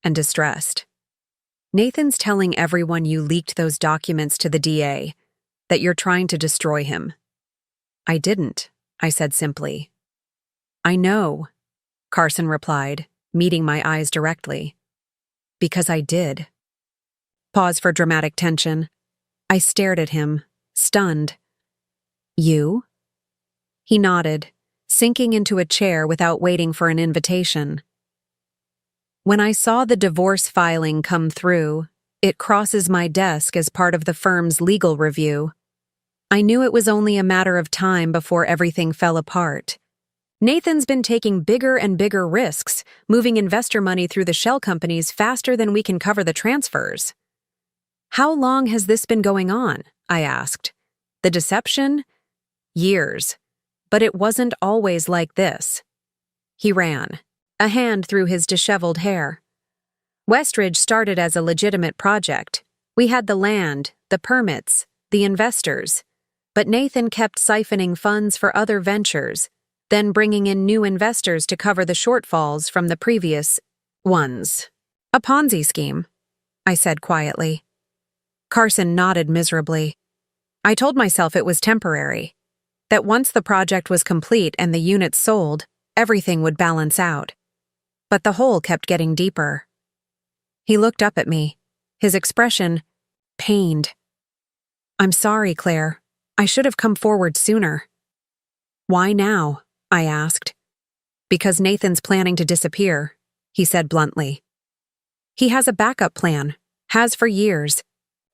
and distressed. Nathan's telling everyone you leaked those documents to the DA, that you're trying to destroy him. I didn't, I said simply. I know, Carson replied, meeting my eyes directly. Because I did. Pause for dramatic tension. I stared at him, stunned. You? He nodded, sinking into a chair without waiting for an invitation. When I saw the divorce filing come through, it crosses my desk as part of the firm's legal review. I knew it was only a matter of time before everything fell apart. Nathan's been taking bigger and bigger risks, moving investor money through the shell companies faster than we can cover the transfers. How long has this been going on? I asked. The deception? Years. But it wasn't always like this. He ran, a hand through his disheveled hair. Westridge started as a legitimate project. We had the land, the permits, the investors. But Nathan kept siphoning funds for other ventures, then bringing in new investors to cover the shortfalls from the previous ones. A Ponzi scheme, I said quietly. Carson nodded miserably. I told myself it was temporary, that once the project was complete and the units sold, everything would balance out. But the hole kept getting deeper. He looked up at me, his expression pained. I'm sorry, Claire. I should have come forward sooner. Why now? I asked. Because Nathan's planning to disappear, he said bluntly. He has a backup plan, has for years.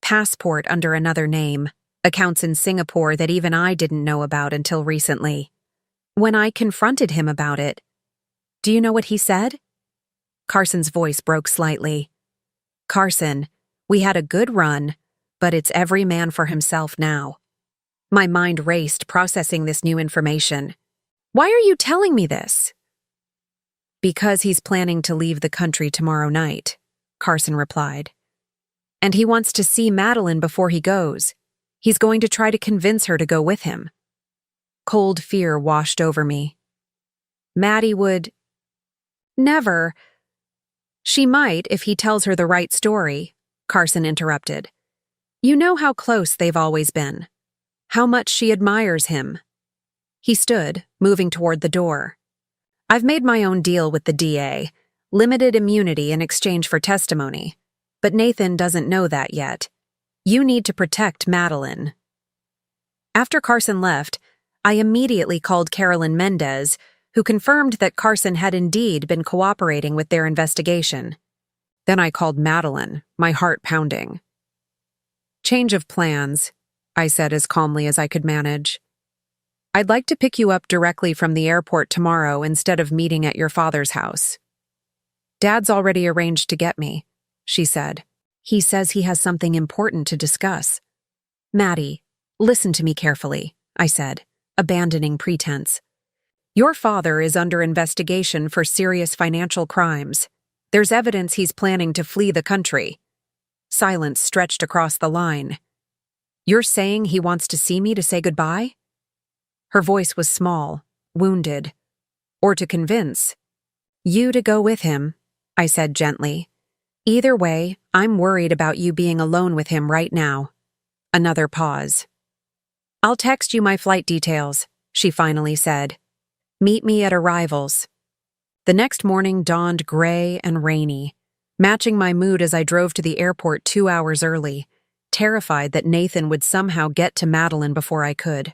Passport under another name, accounts in Singapore that even I didn't know about until recently. When I confronted him about it, do you know what he said? Carson's voice broke slightly. Carson, we had a good run, but it's every man for himself now. My mind raced processing this new information. Why are you telling me this? Because he's planning to leave the country tomorrow night, Carson replied. And he wants to see Madeline before he goes. He's going to try to convince her to go with him. Cold fear washed over me. Maddie would... Never. She might if he tells her the right story, Carson interrupted. You know how close they've always been. How much she admires him. He stood, moving toward the door. I've made my own deal with the DA, limited immunity in exchange for testimony. But Nathan doesn't know that yet. You need to protect Madeline. After Carson left, I immediately called Carolyn Mendez, who confirmed that Carson had indeed been cooperating with their investigation. Then I called Madeline, my heart pounding. Change of plans, I said as calmly as I could manage. I'd like to pick you up directly from the airport tomorrow instead of meeting at your father's house. Dad's already arranged to get me, she said. He says he has something important to discuss. Maddie, listen to me carefully, I said, abandoning pretense. Your father is under investigation for serious financial crimes. There's evidence he's planning to flee the country. Silence stretched across the line. You're saying he wants to see me to say goodbye? Her voice was small, wounded. Or to convince. You to go with him, I said gently. Either way, I'm worried about you being alone with him right now. Another pause. I'll text you my flight details, she finally said. Meet me at arrivals. The next morning dawned gray and rainy, matching my mood as I drove to the airport 2 hours early, terrified that Nathan would somehow get to Madeline before I could.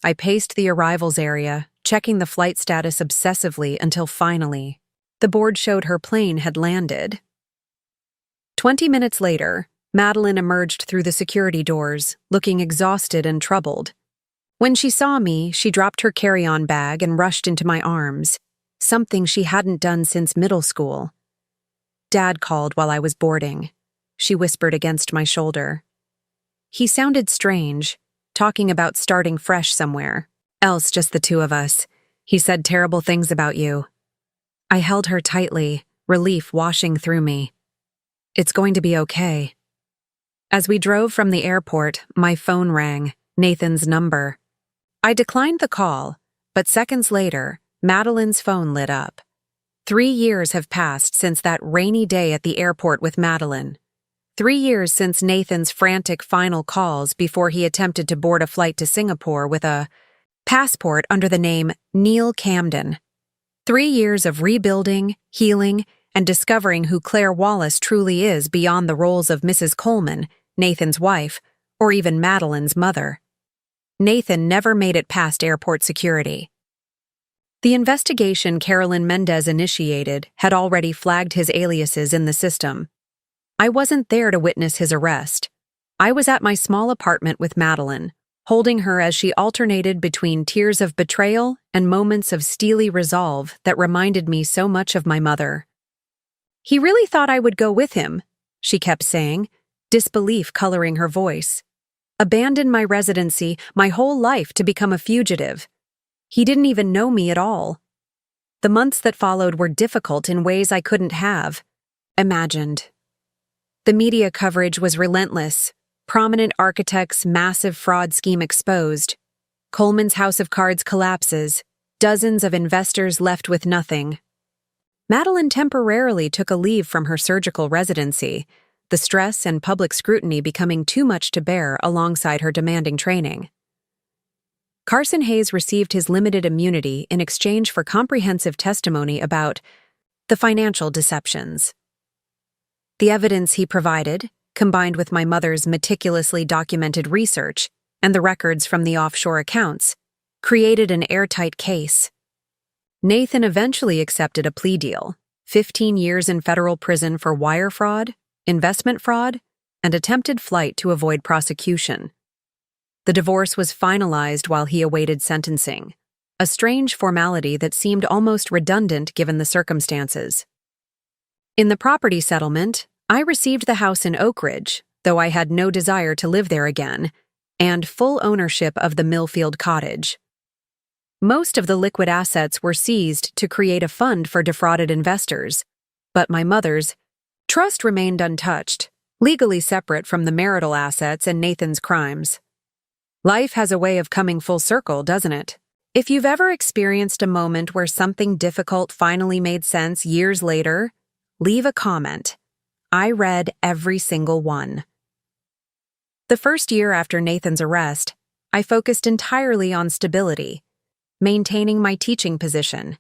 I paced the arrivals area, checking the flight status obsessively until finally, The board showed her plane had landed. 20 minutes later, Madeline emerged through the security doors, looking exhausted and troubled. When she saw me, she dropped her carry-on bag and rushed into my arms, something she hadn't done since middle school. Dad called while I was boarding, she whispered against my shoulder. He sounded strange, talking about starting fresh somewhere. Else just the two of us. He said terrible things about you. I held her tightly, relief washing through me. It's going to be okay. As we drove from the airport, my phone rang, Nathan's number. I declined the call, but seconds later, Madeline's phone lit up. 3 years have passed since that rainy day at the airport with Madeline. 3 years since Nathan's frantic final calls before he attempted to board a flight to Singapore with a passport under the name Neil Camden. 3 years of rebuilding, healing, and discovering who Claire Wallace truly is beyond the roles of Mrs. Coleman, Nathan's wife, or even Madeline's mother. Nathan never made it past airport security. The investigation Carolyn Mendez initiated had already flagged his aliases in the system. I wasn't there to witness his arrest. I was at my small apartment with Madeline, holding her as she alternated between tears of betrayal and moments of steely resolve that reminded me so much of my mother. He really thought I would go with him, she kept saying, disbelief coloring her voice. Abandon my residency, my whole life to become a fugitive. He didn't even know me at all. The months that followed were difficult in ways I couldn't have imagined. The media coverage was relentless. Prominent architects' massive fraud scheme exposed. Coleman's house of cards collapses. Dozens of investors left with nothing. Madeline temporarily took a leave from her surgical residency, the stress and public scrutiny becoming too much to bear alongside her demanding training. Carson Hayes received his limited immunity in exchange for comprehensive testimony about the financial deceptions. The evidence he provided, combined with my mother's meticulously documented research and the records from the offshore accounts, created an airtight case. Nathan eventually accepted a plea deal, 15 years in federal prison for wire fraud, investment fraud, and attempted flight to avoid prosecution. The divorce was finalized while he awaited sentencing, a strange formality that seemed almost redundant given the circumstances. In the property settlement, I received the house in Oak Ridge, though I had no desire to live there again, and full ownership of the Millfield cottage. Most of the liquid assets were seized to create a fund for defrauded investors, but my mother's trust remained untouched, legally separate from the marital assets and Nathan's crimes. Life has a way of coming full circle, doesn't it? If you've ever experienced a moment where something difficult finally made sense years later, leave a comment. I read every single one. The first year after Nathan's arrest, I focused entirely on stability, maintaining my teaching position,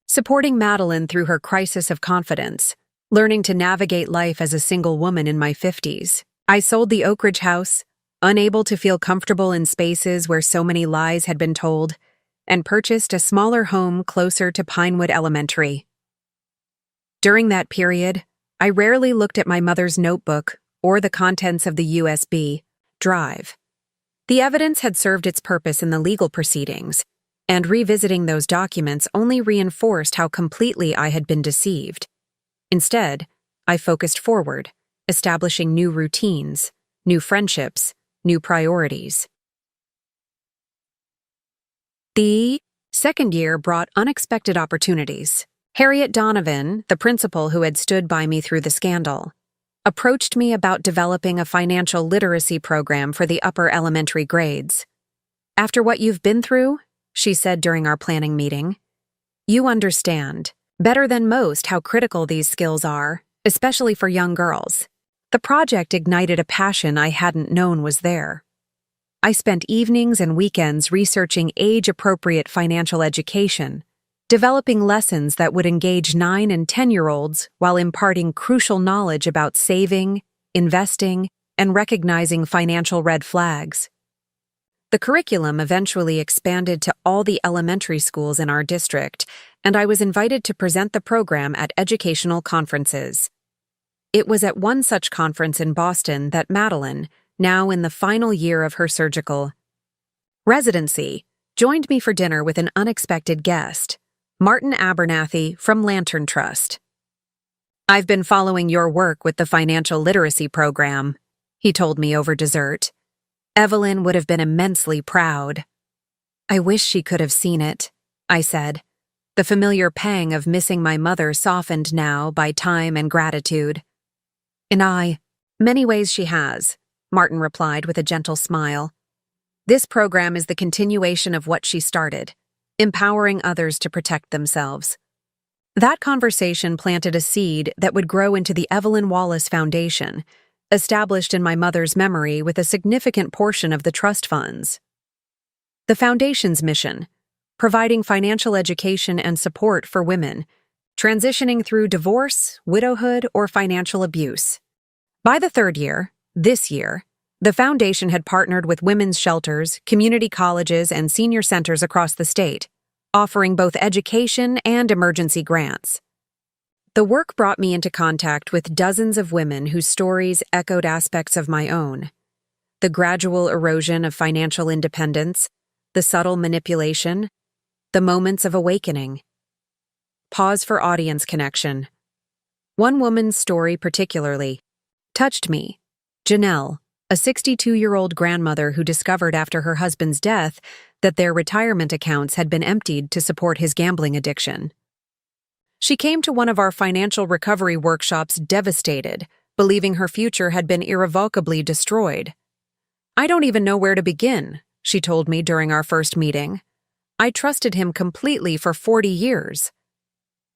supporting Madeline through her crisis of confidence, learning to navigate life as a single woman in my 50s. I sold the Oak Ridge house, unable to feel comfortable in spaces where so many lies had been told, and purchased a smaller home closer to Pinewood Elementary. During that period, I rarely looked at my mother's notebook or the contents of the USB drive. The evidence had served its purpose in the legal proceedings, and revisiting those documents only reinforced how completely I had been deceived. Instead, I focused forward, establishing new routines, new friendships, new priorities. The second year brought unexpected opportunities. Harriet Donovan, the principal who had stood by me through the scandal, approached me about developing a financial literacy program for the upper elementary grades. After what you've been through, she said during our planning meeting, you understand, better than most, how critical these skills are, especially for young girls. The project ignited a passion I hadn't known was there. I spent evenings and weekends researching age-appropriate financial education, developing lessons that would engage 9- and 10-year-olds while imparting crucial knowledge about saving, investing, and recognizing financial red flags. The curriculum eventually expanded to all the elementary schools in our district, and I was invited to present the program at educational conferences. It was at one such conference in Boston that Madeline, now in the final year of her surgical residency, joined me for dinner with an unexpected guest, Martin Abernathy from Lantern Trust. "I've been following your work with the financial literacy program," he told me over dessert. "Evelyn would have been immensely proud." "I wish she could have seen it," I said. The familiar pang of missing my mother softened now by time and gratitude. Many ways she has," Martin replied with a gentle smile. "This program is the continuation of what she started, empowering others to protect themselves." That conversation planted a seed that would grow into the Evelyn Wallace Foundation, established in my mother's memory with a significant portion of the trust funds. The Foundation's mission: providing financial education and support for women transitioning through divorce, widowhood, or financial abuse. By the third year, this year, the Foundation had partnered with women's shelters, community colleges, and senior centers across the state, offering both education and emergency grants. The work brought me into contact with dozens of women whose stories echoed aspects of my own: the gradual erosion of financial independence, the subtle manipulation, the moments of awakening. Pause for audience connection. One woman's story particularly touched me. Janelle, a 62-year-old grandmother who discovered after her husband's death that their retirement accounts had been emptied to support his gambling addiction. She came to one of our financial recovery workshops devastated, believing her future had been irrevocably destroyed. "I don't even know where to begin," she told me during our first meeting. "I trusted him completely for 40 years.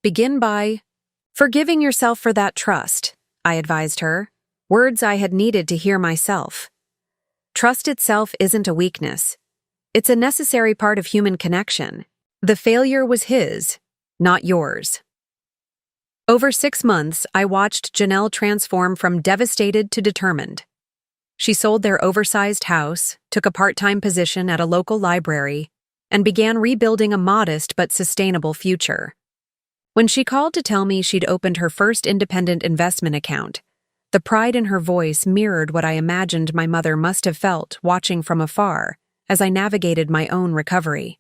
"Begin by forgiving yourself for that trust," I advised her, words I had needed to hear myself. Trust itself isn't a weakness. It's a necessary part of human connection. The failure was his, not yours. Over 6 months, I watched Janelle transform from devastated to determined. She sold their oversized house, took a part-time position at a local library, and began rebuilding a modest but sustainable future. When she called to tell me she'd opened her first independent investment account, the pride in her voice mirrored what I imagined my mother must have felt watching from afar as I navigated my own recovery.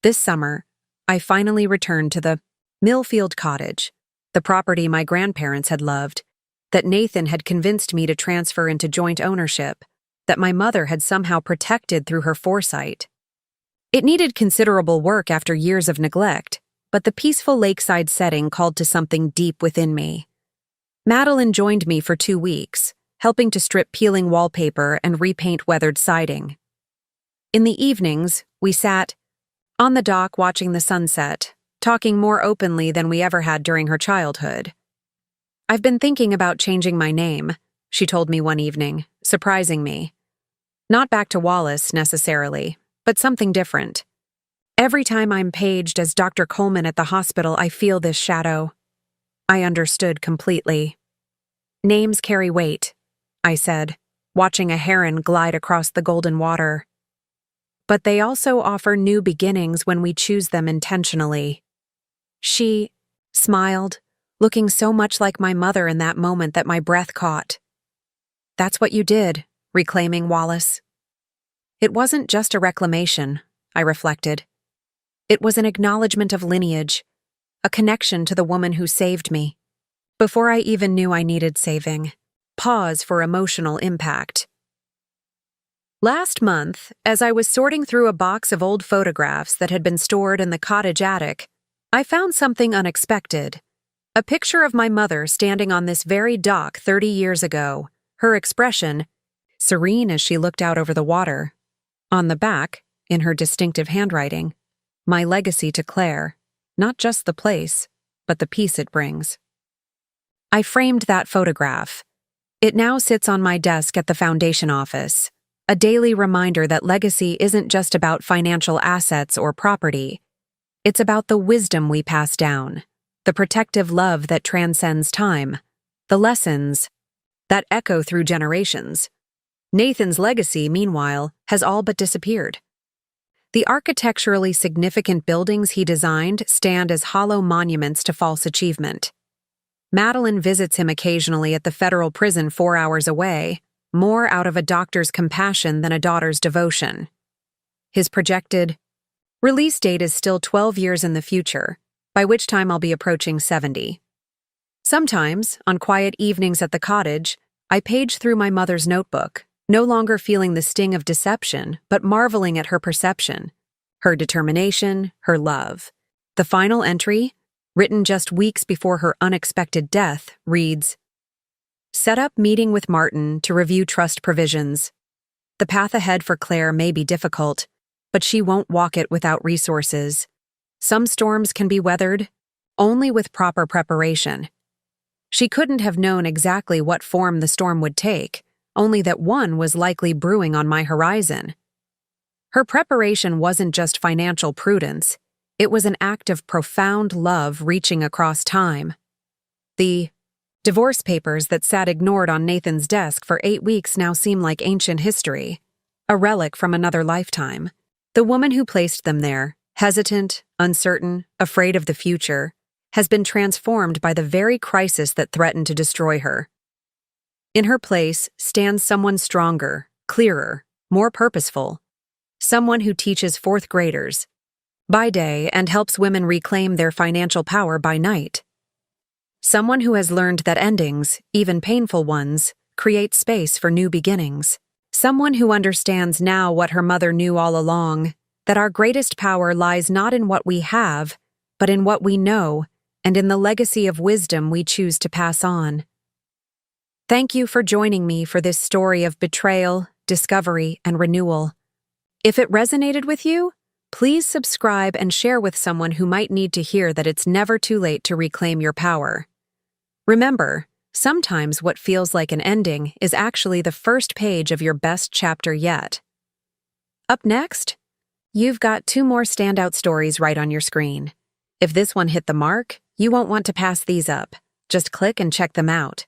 This summer, I finally returned to the Millfield Cottage, the property my grandparents had loved, that Nathan had convinced me to transfer into joint ownership, that my mother had somehow protected through her foresight. It needed considerable work after years of neglect, but the peaceful lakeside setting called to something deep within me. Madeline joined me for 2 weeks, helping to strip peeling wallpaper and repaint weathered siding. In the evenings, we sat on the dock watching the sunset, talking more openly than we ever had during her childhood. "I've been thinking about changing my name," she told me one evening, surprising me. "Not back to Wallace, necessarily, but something different. Every time I'm paged as Dr. Coleman at the hospital, I feel this shadow." I understood completely. "Names carry weight," I said, watching a heron glide across the golden water. "But they also offer new beginnings when we choose them intentionally." She smiled, looking so much like my mother in that moment that my breath caught. "That's what you did, reclaiming Wallace." It wasn't just a reclamation, I reflected. It was an acknowledgement of lineage, a connection to the woman who saved me, before I even knew I needed saving. Pause for emotional impact. Last month, as I was sorting through a box of old photographs that had been stored in the cottage attic, I found something unexpected. A picture of my mother standing on this very dock 30 years ago, her expression serene as she looked out over the water. On the back, in her distinctive handwriting, "My legacy to Claire, not just the place, but the peace it brings." I framed that photograph. It now sits on my desk at the Foundation office, a daily reminder that legacy isn't just about financial assets or property. It's about the wisdom we pass down, the protective love that transcends time, the lessons that echo through generations. Nathan's legacy, meanwhile, has all but disappeared. The architecturally significant buildings he designed stand as hollow monuments to false achievement. Madeline visits him occasionally at the federal prison 4 hours away, more out of a doctor's compassion than a daughter's devotion. His projected release date is still 12 years in the future, by which time I'll be approaching 70. Sometimes, on quiet evenings at the cottage, I page through my mother's notebook, no longer feeling the sting of deception, but marveling at her perception, her determination, her love. The final entry, written just weeks before her unexpected death, reads, "Set up meeting with Martin to review trust provisions. The path ahead for Claire may be difficult, but she won't walk it without resources. Some storms can be weathered only with proper preparation." She couldn't have known exactly what form the storm would take, only that one was likely brewing on my horizon. Her preparation wasn't just financial prudence, it was an act of profound love reaching across time. The divorce papers that sat ignored on Nathan's desk for 8 weeks now seem like ancient history, a relic from another lifetime. The woman who placed them there, hesitant, uncertain, afraid of the future, has been transformed by the very crisis that threatened to destroy her. In her place stands someone stronger, clearer, more purposeful, someone who teaches fourth graders by day and helps women reclaim their financial power by night. Someone who has learned that endings, even painful ones, create space for new beginnings. Someone who understands now what her mother knew all along, that our greatest power lies not in what we have, but in what we know, and in the legacy of wisdom we choose to pass on. Thank you for joining me for this story of betrayal, discovery, and renewal. If it resonated with you, please subscribe and share with someone who might need to hear that it's never too late to reclaim your power. Remember, sometimes what feels like an ending is actually the first page of your best chapter yet. Up next, you've got 2 more standout stories right on your screen. If this one hit the mark, you won't want to pass these up. Just click and check them out.